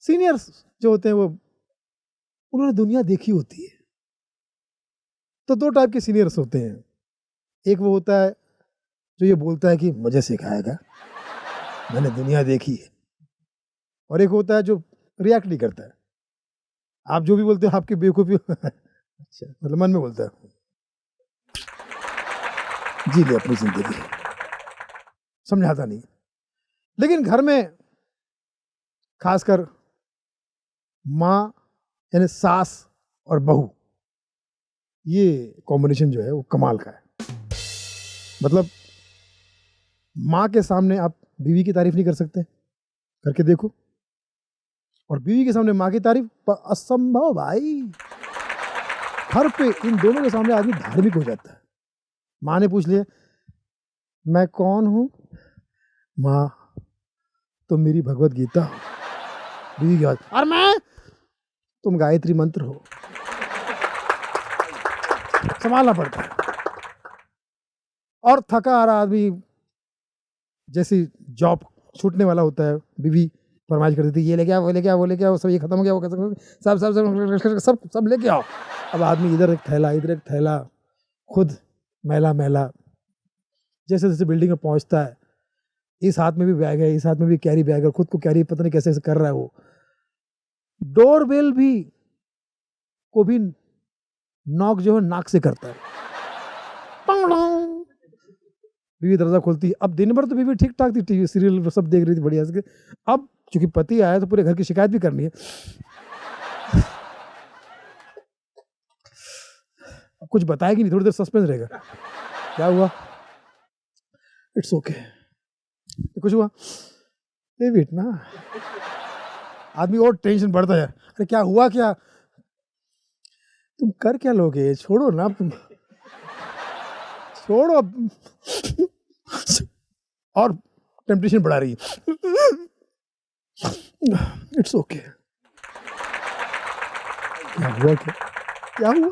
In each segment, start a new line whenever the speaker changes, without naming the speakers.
Seniors जो होते हैं वो उन्होंने दुनिया देखी होती है। तो दो टाइप के सीनियर्स होते हैं, एक वो होता है जो ये बोलता है कि मुझे सिखाएगा, मैंने दुनिया देखी है, और एक होता है जो रिएक्ट नहीं करता है, आप जो भी बोलते हो आपकी बेवकूफ़ी अच्छा, मतलब मन में बोलता है, जी ले अपनी जिंदगी, समझाता नहीं। लेकिन घर में खासकर माँ यानी सास और बहू, ये कॉम्बिनेशन जो है वो कमाल का है। मतलब माँ के सामने आप बीवी की तारीफ नहीं कर सकते, करके देखो, और बीवी के सामने माँ की तारीफ असंभव भाई। हर पे इन दोनों के सामने आदमी धार्मिक हो जाता है। माँ ने पूछ लिया मैं कौन हूँ, माँ तुम मेरी भगवत गीता हो, बीवी की बात, और मैं तुम गायत्री मंत्र हो। संभालना पड़ता है। और थका आ रहा आदमी जैसे जॉब छूटने वाला होता है, बीवी फरमाइश कर देती है ये लेके आओ, वो लेके आओ, वो लेके आओ, सब ये खत्म हो गया, वो खत्म, सब सब सब सब सब लेके आओ। अब आदमी इधर एक थैला, इधर एक थैला, खुद मैला मैला। जैसे जैसे बिल्डिंग में पहुंचता है, इस हाथ में भी बैग है, इस हाथ में भी कैरी बैग है, खुद को कैरी पता नहीं कैसे कर रहा है वो। डोरबेल भी को भी नॉक जो है नाक से करता है, बीवी दरवाजा खोलती है। अब दिन भर तो बीवी ठीक ठाक थी, टीवी सीरियल सब देख रही थी बढ़िया से। अब चूंकि पति आया तो पूरे घर की शिकायत भी करनी है। कुछ बताएगी नहीं, थोड़ी देर सस्पेंस रहेगा, क्या हुआ, इट्स ओके, कुछ हुआ, वेट ना, आदमी और टेंशन बढ़ता है, अरे क्या हुआ, क्या तुम कर क्या लोगे, छोड़ो ना तुम, छोड़ो। और टेम्पटेशन बढ़ा रही है, इट्स ओके, क्या हुआ, क्या हुआ,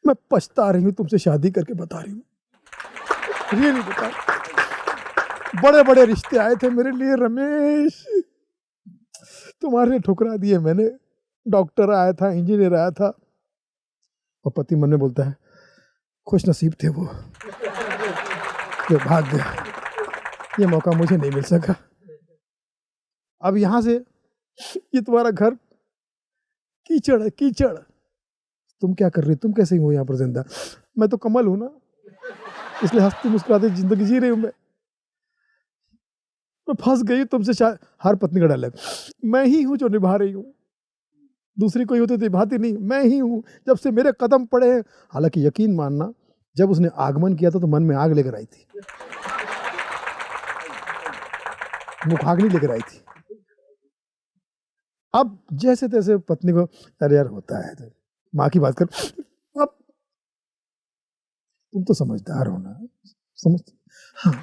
मैं पछता रही हूँ तुमसे शादी करके, बता रही हूँ, रियली बता। बड़े बड़े रिश्ते आए थे मेरे लिए रमेश, तुम्हारे लिए ठुकरा दिए मैंने। डॉक्टर आया था, इंजीनियर आया था, और पति मन में बोलता है खुश नसीब थे वो, ये भाग्य, ये मौका मुझे नहीं मिल सका। अब यहां से ये तुम्हारा घर कीचड़ है, कीचड़, तुम क्या कर रही हो, तुम कैसे हो यहाँ पर जिंदा, मैं तो कमल हूं ना, इसलिए हंसती मुस्कुराती जिंदगी जी रही हूं मैं फंस गई तुमसे। हर पत्नी का डायलॉग, मैं ही हूं जो निभा रही हूं, दूसरी कोई होती तो निभाती नहीं, मैं ही हूं जब से मेरे कदम पड़े हैं। हालांकि यकीन मानना, जब उसने आगमन किया था तो मन में आग लेकर आई थी, मुखाग्नि लेकर आई थी। अब जैसे तैसे पत्नी को, अरे यार होता है, तो माँ की बात कर, अब तुम तो समझदार हो ना, हाँ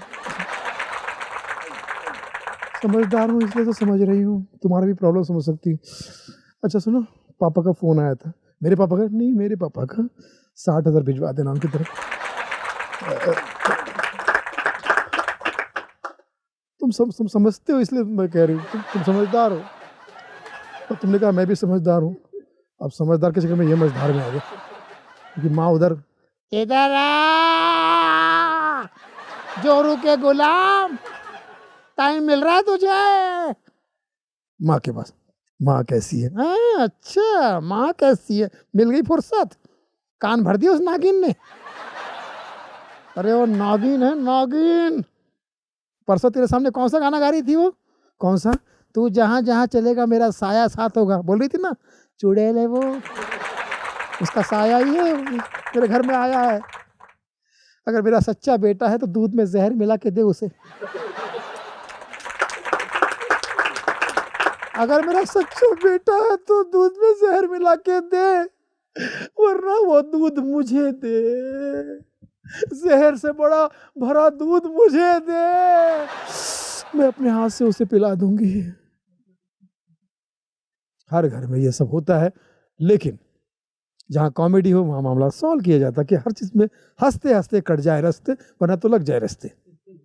समझदार हूँ इसलिए तो समझ रही हूँ, तुम्हारा भी प्रॉब्लम समझ सकती हूँ। अच्छा सुनो, पापा का फोन आया था, मेरे पापा का नहीं, मेरे पापा का 60,000 भिजवा देना उनकी तरफ। तुम समझते हो इसलिए मैं कह रही हूँ, तुम समझदार हो, और तुमने कहा मैं भी समझदार हूँ। अब समझदार के चक्कर में ये मझधार में आ गया, क्योंकि माँ उधर, इधर आ जोरू के गुलाम, टाइम मिल रहा है तुझे, माँ के पास, माँ कैसी है, अच्छा माँ कैसी है, मिल गई फुर्सत, कान भर दिया उस नागिन ने। अरे वो नागिन है, नागिन, परसों तेरे सामने कौन सा गाना गा रही थी वो, कौन सा, तू जहां जहां चलेगा मेरा साया साथ होगा, बोल रही थी ना, चुड़ैल है वो, उसका साया ही है, मेरे घर में आया है। अगर मेरा सच्चा बेटा है तो दूध में जहर मिला के दे उसे, अगर मेरा सच्चा बेटा है तो दूध में जहर मिला के दे, वरना वो दूध मुझे दे, जहर से बड़ा भरा दूध मुझे दे, मैं अपने हाथ से उसे पिला दूंगी। हर घर में ये सब होता है, लेकिन जहां कॉमेडी हो वहां मामला सॉल्व किया जाता है कि हर चीज में हंसते हंसते कट जाए रास्ते, वरना तो लग जाए रास्ते।